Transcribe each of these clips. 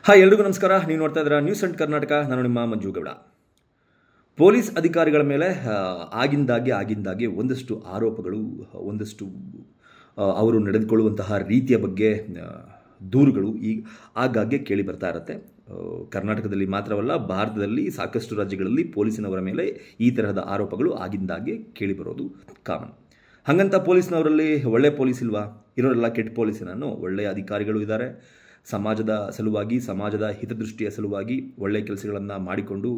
Hi ಎಲ್ರಿಗೂ ನಮಸ್ಕಾರ. ನೀವು ನೋಡ್ತಾ ಇದ್ದೀರಾ ನ್ಯೂಸ್ ಅಂಡ್ ಕರ್ನಾಟಕ. ನಾನು ನಿಮ್ಮ ಮಂಜು ಗೌಡ. ಪೊಲೀಸ್ ಅಧಿಕಾರಿಗಳ ಮೇಲೆ ಆಗಿಂದಾಗೆ ಒಂದಷ್ಟು ಆರೋಪಗಳು, ಒಂದಷ್ಟು ಅವರು ನಡೆದುಕೊಳ್ಳುವಂತಹ ರೀತಿಯ ಬಗ್ಗೆ ದೂರುಗಳು ಆಗಾಗ್ಗೆ ಕೇಳಿ ಬರ್ತಾ ಇರುತ್ತೆ. ಕರ್ನಾಟಕದಲ್ಲಿ ಮಾತ್ರವಲ್ಲ, ಭಾರತದಲ್ಲಿ ಸಾಕಷ್ಟು ರಾಜ್ಯಗಳಲ್ಲಿ ಪೊಲೀಸಿನವರ ಮೇಲೆ ಈ ತರಹದ ಆರೋಪಗಳು ಆಗಿಂದಾಗೆ ಕೇಳಿಬರೋದು ಕಾಮನ್. ಹಾಗಂತ ಪೊಲೀಸ್ನವರಲ್ಲಿ ಒಳ್ಳೆ ಪೊಲೀಸ್ ಇಲ್ವಾ? ಇರೋರೆಲ್ಲ ಕೆಟ್ಟ ಪೊಲೀಸಿನನ್ನು ಒಳ್ಳೆಯ ಅಧಿಕಾರಿಗಳು ಇದ್ದಾರೆ. ಸಮಾಜದ ಸಲುವಾಗಿ, ಸಮಾಜದ ಹಿತದೃಷ್ಟಿಯ ಸಲುವಾಗಿ ಒಳ್ಳೆಯ ಕೆಲಸಗಳನ್ನು ಮಾಡಿಕೊಂಡು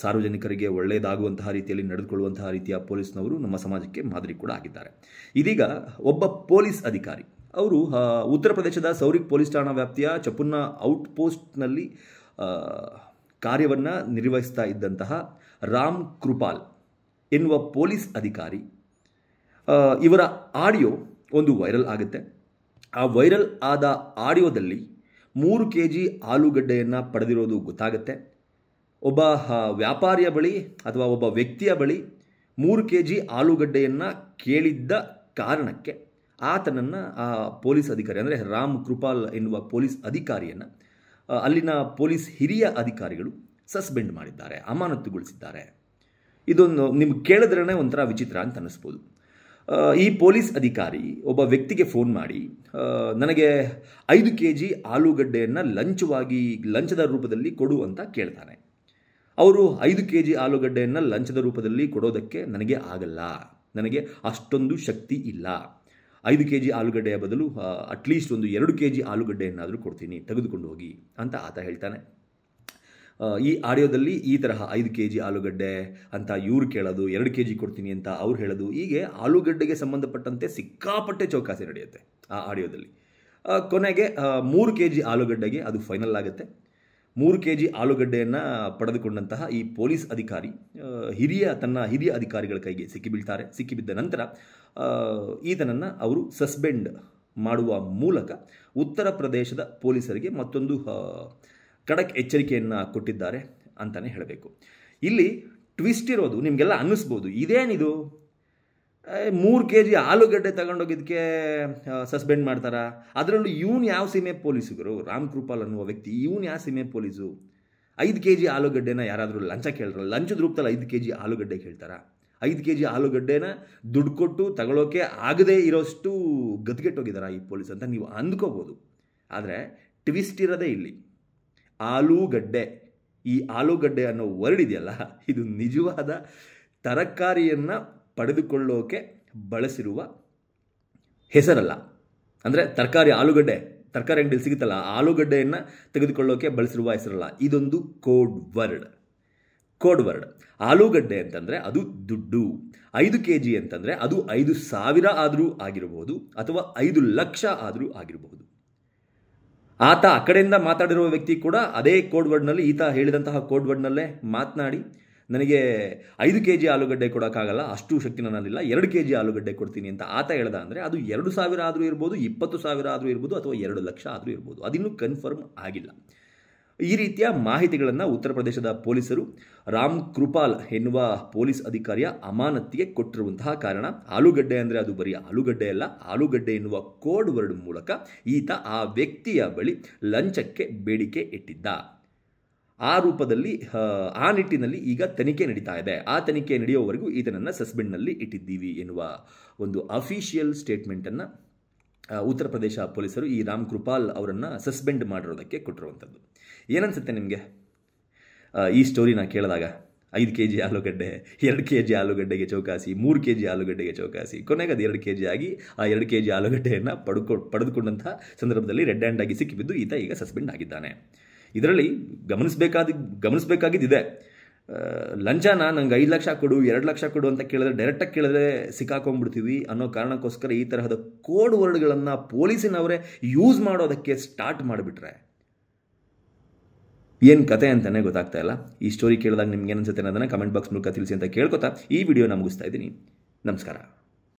ಸಾರ್ವಜನಿಕರಿಗೆ ಒಳ್ಳೆಯದಾಗುವಂತಹ ರೀತಿಯಲ್ಲಿ ನಡೆದುಕೊಳ್ಳುವಂತಹ ರೀತಿಯ ಪೊಲೀಸ್ನವರು ನಮ್ಮ ಸಮಾಜಕ್ಕೆ ಮಾದರಿ ಕೂಡ ಆಗಿದ್ದಾರೆ. ಇದೀಗ ಒಬ್ಬ ಪೊಲೀಸ್ ಅಧಿಕಾರಿ ಅವರು ಉತ್ತರ ಪ್ರದೇಶದ ಸೌರಿಕ್ ಪೊಲೀಸ್ ಠಾಣಾ ವ್ಯಾಪ್ತಿಯ ಚಪುನ್ನಾ ಔಟ್ ಪೋಸ್ಟ್ನಲ್ಲಿ ಕಾರ್ಯವನ್ನು ನಿರ್ವಹಿಸ್ತಾ ಇದ್ದಂತಹ ರಾಮ್ ಕೃಪಾಲ್ ಎನ್ನುವ ಪೊಲೀಸ್ ಅಧಿಕಾರಿ, ಇವರ ಆಡಿಯೋ ಒಂದು ವೈರಲ್ ಆಗುತ್ತೆ. ಆ ವೈರಲ್ ಆದ ಆಡಿಯೋದಲ್ಲಿ 3 kg ಆಲೂಗಡ್ಡೆಯನ್ನು ಪಡೆದಿರೋದು ಗೊತ್ತಾಗುತ್ತೆ. ಒಬ್ಬ ವ್ಯಾಪಾರಿಯ ಬಳಿ ಅಥವಾ ಒಬ್ಬ ವ್ಯಕ್ತಿಯ ಬಳಿ 3 kg ಆಲೂಗಡ್ಡೆಯನ್ನು ಕೇಳಿದ್ದ ಕಾರಣಕ್ಕೆ ಆತನನ್ನು ಆ ಪೊಲೀಸ್ ಅಧಿಕಾರಿ, ಅಂದರೆ ರಾಮ್ ಕೃಪಾಲ್ ಎನ್ನುವ ಪೊಲೀಸ್ ಅಧಿಕಾರಿಯನ್ನು ಅಲ್ಲಿನ ಪೊಲೀಸ್ ಹಿರಿಯ ಅಧಿಕಾರಿಗಳು ಸಸ್ಪೆಂಡ್ ಮಾಡಿದ್ದಾರೆ, ಅಮಾನತುಗೊಳಿಸಿದ್ದಾರೆ. ಇದೊಂದು ನಿಮ್ಗೆ ಕೇಳಿದ್ರೇ ಒಂಥರ ವಿಚಿತ್ರ ಅಂತ ಅನ್ನಿಸ್ಬೋದು. ಈ ಪೊಲೀಸ್ ಅಧಿಕಾರಿ ಒಬ್ಬ ವ್ಯಕ್ತಿಗೆ ಫೋನ್ ಮಾಡಿ ನನಗೆ 5 kg ಆಲೂಗಡ್ಡೆಯನ್ನು ಲಂಚದ ರೂಪದಲ್ಲಿ ಕೊಡು ಅಂತ ಕೇಳ್ತಾನೆ. ಅವರು 5 kg ಆಲೂಗಡ್ಡೆಯನ್ನು ಲಂಚದ ರೂಪದಲ್ಲಿ ಕೊಡೋದಕ್ಕೆ ನನಗೆ ಆಗಲ್ಲ, ನನಗೆ ಅಷ್ಟೊಂದು ಶಕ್ತಿ ಇಲ್ಲ, 5 kg ಆಲೂಗಡ್ಡೆಯ ಬದಲು ಅಟ್ಲೀಸ್ಟ್ ಒಂದು 2 kg ಆಲೂಗಡ್ಡೆಯನ್ನಾದರೂ ಕೊಡ್ತೀನಿ, ತೆಗೆದುಕೊಂಡು ಹೋಗಿ ಅಂತ ಆತ ಹೇಳ್ತಾನೆ. ಈ ಆಡಿಯೋದಲ್ಲಿ ಈ ತರಹ 5 kg ಆಲೂಗಡ್ಡೆ ಅಂತ ಇವ್ರು ಕೇಳೋದು, 2 kg ಕೊಡ್ತೀನಿ ಅಂತ ಅವ್ರು ಹೇಳೋದು, ಹೀಗೆ ಆಲೂಗಡ್ಡೆಗೆ ಸಂಬಂಧಪಟ್ಟಂತೆ ಸಿಕ್ಕಾಪಟ್ಟೆ ಚೌಕಾಸಿ ನಡೆಯುತ್ತೆ ಆ ಆಡಿಯೋದಲ್ಲಿ. ಕೊನೆಗೆ 3 kg ಆಲೂಗಡ್ಡೆಗೆ ಅದು ಫೈನಲ್ ಆಗುತ್ತೆ. 3 kg ಆಲೂಗಡ್ಡೆಯನ್ನು ಪಡೆದುಕೊಂಡಂತಹ ಈ ಪೊಲೀಸ್ ಅಧಿಕಾರಿ ತನ್ನ ಹಿರಿಯ ಅಧಿಕಾರಿಗಳ ಕೈಗೆ ಸಿಕ್ಕಿಬಿದ್ದ ನಂತರ ಈತನನ್ನು ಅವರು ಸಸ್ಪೆಂಡ್ ಮಾಡುವ ಮೂಲಕ ಉತ್ತರ ಪ್ರದೇಶದ ಪೊಲೀಸರಿಗೆ ಮತ್ತೊಂದು ಖಡಕ್ ಎಚ್ಚರಿಕೆಯನ್ನು ಕೊಟ್ಟಿದ್ದಾರೆ ಅಂತಲೇ ಹೇಳಬೇಕು. ಇಲ್ಲಿ ಟ್ವಿಸ್ಟ್ ಇರೋದು, ನಿಮಗೆಲ್ಲ ಅನ್ನಿಸ್ಬೋದು ಇದೇನಿದು 3 kg ಆಲೂಗಡ್ಡೆ ತಗೊಂಡೋಗಿದ್ದಕ್ಕೆ ಸಸ್ಪೆಂಡ್ ಮಾಡ್ತಾರಾ? ಅದರಲ್ಲೂ ಇವನು ಯಾವ ಸೀಮೆ ಪೊಲೀಸುಗರು? ರಾಮ್ ಕೃಪಾಲ್ ಅನ್ನುವ ವ್ಯಕ್ತಿ ಇವನು ಯಾವ ಸೀಮೆ ಪೊಲೀಸು? 5 kg ಆಲೂಗಡ್ಡೆನ ಯಾರಾದರೂ ಲಂಚ ಕೇಳ್ತಾರ? ಲಂಚದ ರೂಪದಲ್ಲಿ 5 kg ಆಲೂಗಡ್ಡೆ ಕೇಳ್ತಾರಾ? 5 kg ಆಲೂಗಡ್ಡೆನ ದುಡ್ಡು ಕೊಟ್ಟು ತಗೊಳ್ಳೋಕೆ ಆಗದೇ ಇರೋಷ್ಟು ಗದ್ಗೆಟ್ಟೋಗಿದಾರ ಈ ಪೊಲೀಸ್ ಅಂತ ನೀವು ಅಂದ್ಕೋಬೋದು. ಆದರೆ ಟ್ವಿಸ್ಟ್ ಇರೋದೇ ಇಲ್ಲಿ. ಆಲೂಗಡ್ಡೆ, ಈ ಆಲೂಗಡ್ಡೆ ಅನ್ನೋ ವರ್ಡ್ ಇದೆಯಲ್ಲ, ಇದು ನಿಜವಾದ ತರಕಾರಿಯನ್ನು ಪಡೆದುಕೊಳ್ಳೋಕೆ ಬಳಸಿರುವ ಹೆಸರಲ್ಲ. ಅಂದರೆ ತರಕಾರಿ ಅಂಗಡಿಯಲ್ಲಿ ಸಿಗುತ್ತಲ್ಲ, ಆಲೂಗಡ್ಡೆಯನ್ನು ತೆಗೆದುಕೊಳ್ಳೋಕೆ ಬಳಸಿರುವ ಹೆಸರಲ್ಲ. ಇದೊಂದು ಕೋಡ್ ವರ್ಡ್. ಆಲೂಗಡ್ಡೆ ಅಂತಂದರೆ ಅದು ದುಡ್ಡು. 5 kg ಅಂತಂದರೆ ಅದು 5,000 ಆದರೂ ಆಗಿರಬಹುದು ಅಥವಾ 5 ಲಕ್ಷ ಆದರೂ ಆಗಿರಬಹುದು. ಆತ ಆ ಕಡೆಯಿಂದ ಮಾತಾಡಿರುವ ವ್ಯಕ್ತಿ ಕೂಡ ಅದೇ ಕೋಡ್ ವರ್ಡ್ನಲ್ಲಿ, ಈತ ಹೇಳಿದಂತಹ ಕೋಡ್ ವರ್ಡ್ನಲ್ಲೇ ಮಾತನಾಡಿ ನನಗೆ 5 kg ಆಲೂಗಡ್ಡೆ ಕೊಡೋಕ್ಕಾಗಲ್ಲ, ಅಷ್ಟು ಶಕ್ತಿ ನನ್ನಲ್ಲಿಲ್ಲ, 2 kg ಆಲೂಗಡ್ಡೆ ಕೊಡ್ತೀನಿ ಅಂತ ಆತ ಹೇಳ್ದ. ಅಂದರೆ ಅದು 2,000 ಆದರೂ ಇರ್ಬೋದು, 20,000 ಆದರೂ ಇರ್ಬೋದು, ಅಥವಾ 2 ಲಕ್ಷ ಆದರೂ ಇರ್ಬೋದು. ಅದಿನ್ನೂ ಕನ್ಫರ್ಮ್ ಆಗಿಲ್ಲ. ಈ ರೀತಿಯ ಮಾಹಿತಿಗಳನ್ನು ಉತ್ತರ ಪ್ರದೇಶದ ಪೊಲೀಸರು ರಾಮ್ ಕೃಪಾಲ್ ಎನ್ನುವ ಪೊಲೀಸ್ ಅಧಿಕಾರಿಯ ಅಮಾನತಿಗೆ ಕೊಟ್ಟಿರುವಂತಹ ಕಾರಣ, ಆಲೂಗಡ್ಡೆ ಅಂದರೆ ಅದು ಬರೀ ಆಲೂಗಡ್ಡೆ ಅಲ್ಲ, ಆಲೂಗಡ್ಡೆ ಎನ್ನುವ ಕೋಡ್ ವರ್ಡ್ ಮೂಲಕ ಈತ ಆ ವ್ಯಕ್ತಿಯ ಬಳಿ ಲಂಚಕ್ಕೆ ಬೇಡಿಕೆ ಇಟ್ಟಿದ್ದ. ಆ ರೂಪದಲ್ಲಿ, ಆ ನಿಟ್ಟಿನಲ್ಲಿ ಈಗ ತನಿಖೆ ನಡೀತಾ ಇದೆ. ಆ ತನಿಖೆ ನಡೆಯುವವರೆಗೂ ಈತನನ್ನು ಸಸ್ಪೆಂಡ್ನಲ್ಲಿ ಇಟ್ಟಿದ್ದೀವಿ ಎನ್ನುವ ಒಂದು ಅಫಿಷಿಯಲ್ ಸ್ಟೇಟ್ಮೆಂಟನ್ನು ಉತ್ತರ ಪ್ರದೇಶ ಪೊಲೀಸರು ಈ ರಾಮ್ ಕೃಪಾಲ್ ಅವರನ್ನು ಸಸ್ಪೆಂಡ್ ಮಾಡಿರೋದಕ್ಕೆ ಕೊಟ್ಟಿರುವಂಥದ್ದು. ಏನನ್ಸುತ್ತೆ ನಿಮಗೆ ಈ ಸ್ಟೋರಿನ ಕೇಳಿದಾಗ? 5 kg ಆಲೂಗಡ್ಡೆ, 2 kg ಆಲೂಗಡ್ಡೆಗೆ ಚೌಕಾಸಿ, 3 kg ಆಲೂಗಡ್ಡೆಗೆ ಚೌಕಾಸಿ, ಕೊನೆಗೆ ಅದು 2 kg ಆಗಿ ಆ 2 kg ಆಲೂಗಡ್ಡೆಯನ್ನು ಪಡೆದುಕೊಂಡಂತಹ ಸಂದರ್ಭದಲ್ಲಿ ರೆಡ್ ಹ್ಯಾಂಡ್ ಆಗಿ ಸಿಕ್ಕಿಬಿದ್ದು ಈತ ಈಗ ಸಸ್ಪೆಂಡ್ ಆಗಿದ್ದಾನೆ. ಇದರಲ್ಲಿ ಗಮನಿಸಬೇಕಾಗಿದ್ದಿದೆ. ಲಂಚನ ನಂಗೆ 5 ಲಕ್ಷ ಕೊಡು, 2 ಲಕ್ಷ ಕೊಡು ಅಂತ ಡೈರೆಕ್ಟಾಗಿ ಕೇಳಿದ್ರೆ ಸಿಕ್ಕಾಕೊಂಡ್ಬಿಡ್ತೀವಿ ಅನ್ನೋ ಕಾರಣಕ್ಕೋಸ್ಕರ ಈ ತರಹದ ಕೋಡ್ ವರ್ಡ್ಗಳನ್ನು ಪೊಲೀಸಿನವರೇ ಯೂಸ್ ಮಾಡೋದಕ್ಕೆ ಸ್ಟಾರ್ಟ್ ಮಾಡಿಬಿಟ್ರೆ ಏನು ಕತೆ ಅಂತಲೇ ಗೊತ್ತಾಗ್ತಾ ಇಲ್ಲ. ಈ ಸ್ಟೋರಿ ಕೇಳಿದಾಗ ನಿಮ್ಗೆ ಏನು ಅನ್ಸುತ್ತೆ ಅನ್ನೋದನ್ನು ಕಮೆಂಟ್ ಬಾಕ್ಸ್ ಮೂಲಕ ತಿಳಿಸಿ ಅಂತ ಕೇಳ್ಕೊತಾ ಈ ವಿಡಿಯೋನ ಮುಗಿಸ್ತಾ ಇದ್ದೀನಿ. ನಮಸ್ಕಾರ.